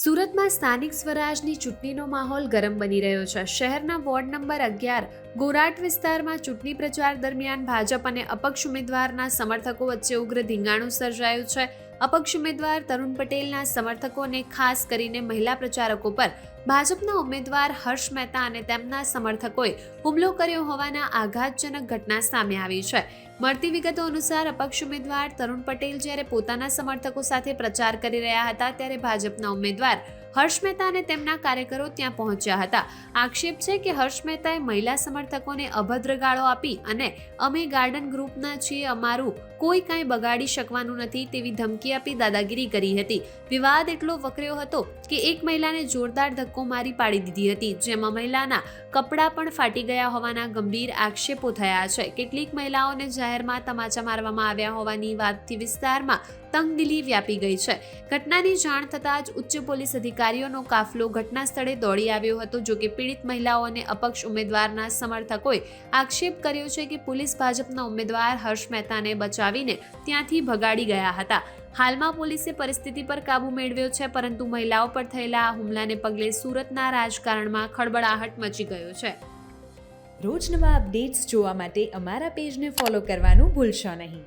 સુરતમાં સ્થાનિક સ્વરાજની ચૂંટણીનો માહોલ ગરમ બની રહ્યો છે. શહેરના વોર્ડ નંબર 11 ગોરાટ વિસ્તારમાં ચૂંટણી પ્રચાર દરમિયાન ભાજપ અને અપક્ષ ઉમેદવારના સમર્થકો વચ્ચે ઉગ્ર ધીંગાણું સર્જાયું છે. અપક્ષ ઉમેદવાર તરુણ પટેલના સમર્થકોને, ખાસ કરીને મહિલા પ્રચારકો પર ભાજપના ઉમેદવાર હર્ષ મહેતા અને તેમના સમર્થકોએ હુમલો કર્યો હોવાના આઘાતજનક ઘટના સામે આવી છે. મળતી વિગતો અનુસાર અપક્ષ ઉમેદવાર તરુણ પટેલ જ્યારે પોતાના સમર્થકો સાથે પ્રચાર કરી રહ્યા હતા ત્યારે ભાજપના ઉમેદવાર હર્ષ મહેતા અને તેમના કાર્યકરો ત્યાં પહોંચ્યા હતા. આક્ષેપ છે કે હર્ષ મહેતાએ મહિલા સમર્થકોને અભદ્ર ગાળો આપી અને અમે ગાર્ડન ગ્રુપના છીએ, અમારું કોઈ કાંઈ બગાડી શકવાનું નથી તેવી ધમકી આપી દાદાગીરી કરી હતી. વિવાદ એટલો વકર્યો હતો કે એક મહિલાને જોરદાર ધક્કો મારી પાડી દીધી હતી, જેમાં મહિલાના કપડાં પણ ફાટી ગયા હોવાના ગંભીર આક્ષેપો થયા છે. કેટલીક મહિલાઓને જાહેરમાં તમાચા મારવામાં આવ્યા હોવાની વાતથી વિસ્તારમાં તંગદિલી વ્યાપી ગઈ છે. ઘટનાની જાણ થતાં જ ઉચ્ચ પોલીસ અધિકારીઓનો કાફલો ઘટના સ્થળે દોડી આવ્યો હતો. જોકે પીડિત મહિલાઓ અને અપક્ષ ઉમેદવારના સમર્થકોએ આક્ષેપ કર્યો છે કે પોલીસ ભાજપના ઉમેદવાર હર્ષ મહેતાને બચાવીને ત્યાંથી ભગાડી ગયા હતા. હાલમાં પોલીસે પરિસ્થિતિ પર કાબુ મેળવ્યો છે, પરંતુ મહિલાઓ પર થયેલા આ હુમલાને પગલે સુરતના રાજકારણમાં ખળબળાહટ મચી ગયો છે. રોજ નવા અપડેટ્સ જોવા માટે અમારા પેજને ફોલો કરવાનું ભૂલશો નહીં.